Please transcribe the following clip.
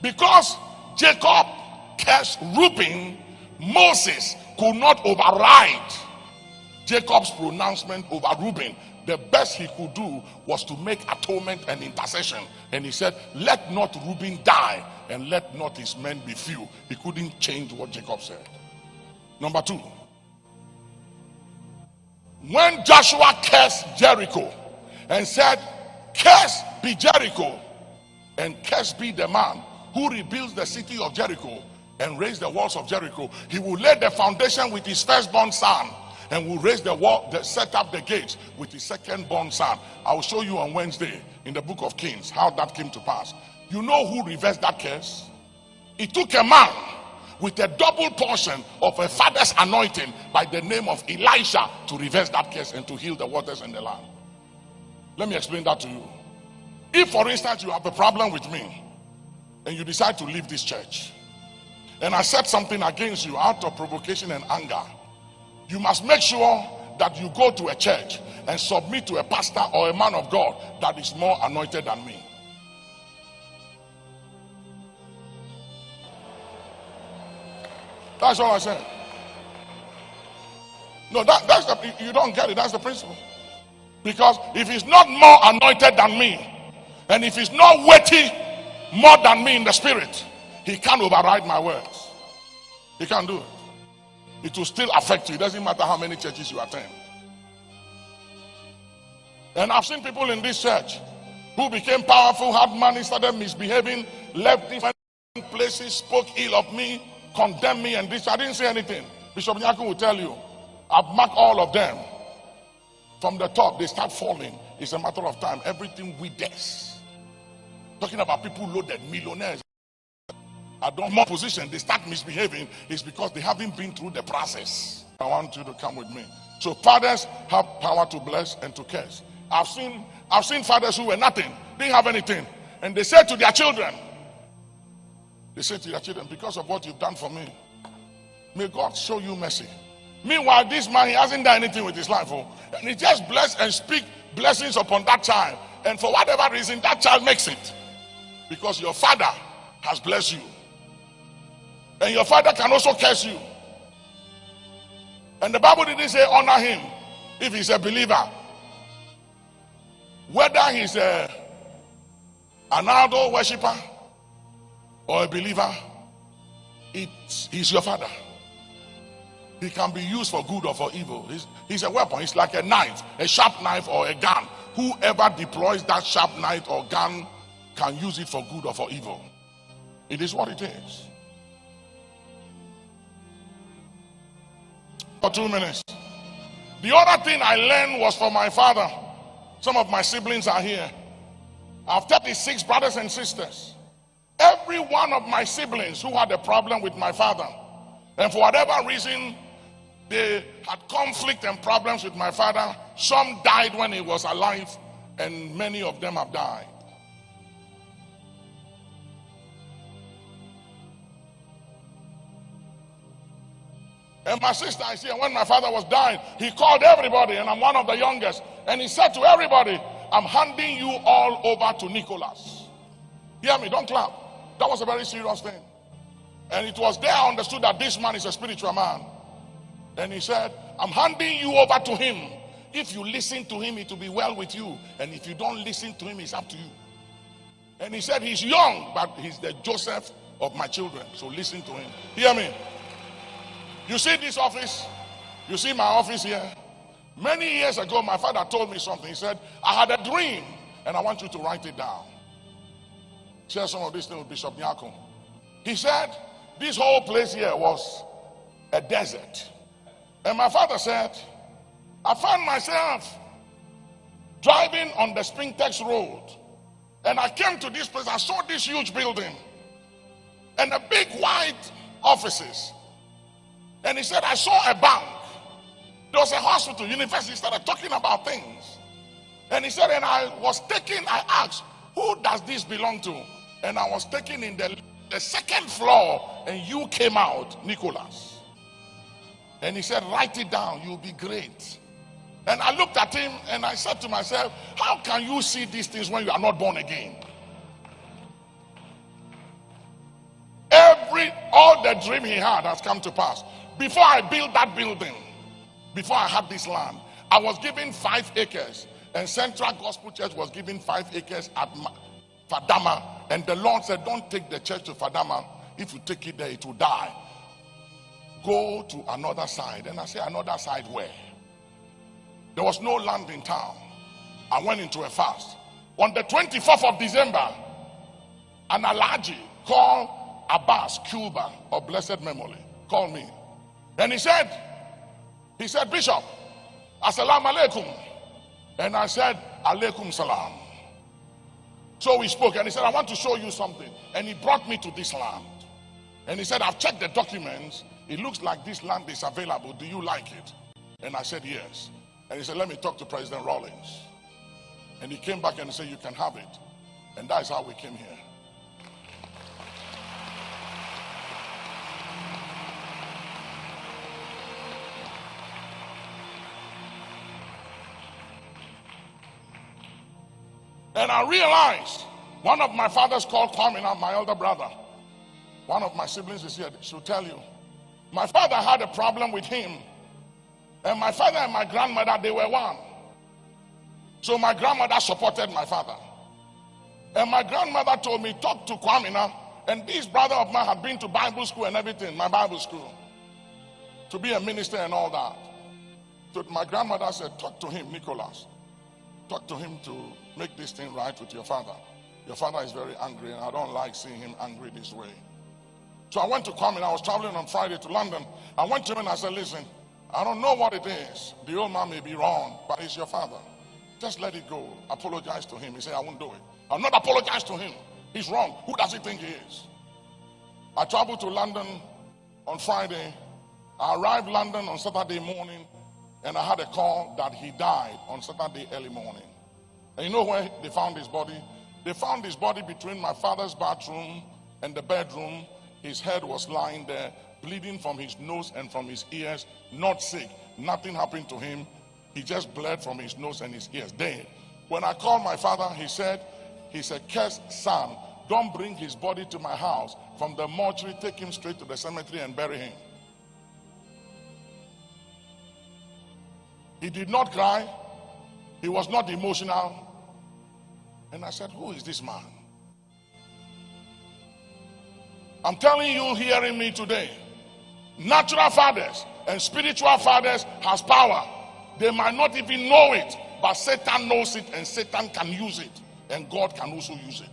Because Jacob cursed Reuben, Moses could not override Jacob's pronouncement over Reuben. The best he could do was to make atonement and intercession. And he said, let not Reuben die, and let not his men be few. He couldn't change what Jacob said. Number 2. When Joshua cursed Jericho and said, cursed be Jericho, and cursed be the man who rebuilds the city of Jericho and raise the walls of Jericho, he will lay the foundation with his firstborn son, and will raise the wall, set up the gates with his second-born son. I will show you on Wednesday in the book of Kings how that came to pass. You know who reversed that curse? It took a man with a double portion of a father's anointing by the name of Elisha to reverse that curse and to heal the waters in the land. Let me explain that to you. If, for instance, you have a problem with me and you decide to leave this church, and I said something against you out of provocation and anger, you must make sure that you go to a church and submit to a pastor or a man of God that is more anointed than me. That's all I said. No, that's the, you don't get it. That's the principle. Because if he's not more anointed than me, and if he's not weighty more than me in the spirit, he can't override my words. He can't do it. It will still affect you. It doesn't matter how many churches you attend. And I've seen people in this church who became powerful, had money, started misbehaving, left different places, spoke ill of me, condemned me, and this. I didn't say anything. Bishop Duncan will tell you, I've marked all of them. From the top, they start falling. It's a matter of time. Everything withers. Talking about people loaded, millionaires. At the more position, they start misbehaving. It's because they haven't been through the process. I want you to come with me. So fathers have power to bless and to curse. I've seen fathers who were nothing, didn't have anything, and they said to their children, because of what you've done for me, may God show you mercy. Meanwhile, this man, he hasn't done anything with his life, and he just bless and speak blessings upon that child, and for whatever reason, that child makes it, because your father has blessed you. And your father can also curse you. And the Bible didn't say honor him if he's a believer. Whether he's an idol worshiper or a believer, he's your father. He can be used for good or for evil. He's a weapon. It's like a knife, a sharp knife or a gun. Whoever deploys that sharp knife or gun can use it for good or for evil. It is what it is. For 2 minutes. The other thing I learned was from my father. Some of my siblings are here. I have 36 brothers and sisters. Every one of my siblings who had a problem with my father, and for whatever reason they had conflict and problems with my father, some died when he was alive, and many of them have died. And my sister is here. When my father was dying, he called everybody, and I'm one of the youngest, and he said to everybody, I'm handing you all over to Nicholas. Hear me, don't clap. That was a very serious thing. And it was there I understood that this man is a spiritual man. And he said, I'm handing you over to him. If you listen to him, it will be well with you. And if you don't listen to him, it's up to you. And he said, he's young, but he's the Joseph of my children. So listen to him. Hear me. You see this office? You see my office here? Many years ago, my father told me something. He said, I had a dream, and I want you to write it down. Share some of this thing with Bishop Nyako. He said, this whole place here was a desert. And my father said, I found myself driving on the Springtex Road. And I came to this place. I saw this huge building and a big white offices. And he said, I saw a bank. There was a hospital, university. He started talking about things. And he said, and I asked, who does this belong to? And I was taken in the second floor, and you came out, Nicholas. And he said, write it down, you'll be great. And I looked at him, and I said to myself, how can you see these things when you are not born again? all the dream he had has come to pass. Before I built that building, before I had this land, I was given 5 acres, and Central Gospel Church was given 5 acres at Fadama, and the Lord said, don't take the church to Fadama. If you take it there, it will die. Go to another side. And I said, another side where? There was no land in town. I went into a fast. On the 24th of December, an Alaji called Abbas Cuba of blessed memory called me. And he said, Bishop, Assalamu alaikum. And I said, alaikum salam. So we spoke, and he said, I want to show you something. And he brought me to this land. And he said, I've checked the documents. It looks like this land is available. Do you like it? And I said, yes. And he said, let me talk to President Rawlings. And he came back and said, you can have it. And that's how we came here. And I realized, one of my fathers called Kwamina, my elder brother. One of my siblings is here, she'll tell you. My father had a problem with him. And my father and my grandmother, they were one. So my grandmother supported my father. And my grandmother told me, talk to Kwamina. And this brother of mine had been to Bible school and everything, my Bible school, to be a minister and all that. So my grandmother said, talk to him, Nicholas. Talk to him to make this thing right with your father. Your father is very angry, and I don't like seeing him angry this way. So I went to Kwamina. I was traveling on Friday to London. I went to him and I said, listen, I don't know what it is. The old man may be wrong, but he's your father. Just let it go. Apologize to him. He said, I won't do it. I'll not apologize to him. He's wrong. Who does he think he is? I traveled to London on Friday. I arrived in London on Saturday morning, and I had a call that he died on Saturday early morning. And you know where they found his body? They found his body between my father's bathroom and the bedroom. His head was lying there, bleeding from his nose and from his ears, not sick. Nothing happened to him. He just bled from his nose and his ears, dead. When I called my father, he said, he's a cursed son. Don't bring his body to my house. From the mortuary, take him straight to the cemetery and bury him. He did not cry. He was not emotional. And I said, who is this man? I'm telling you, hearing me today, natural fathers and spiritual fathers has power. They might not even know it, but Satan knows it, and Satan can use it, and God can also use it.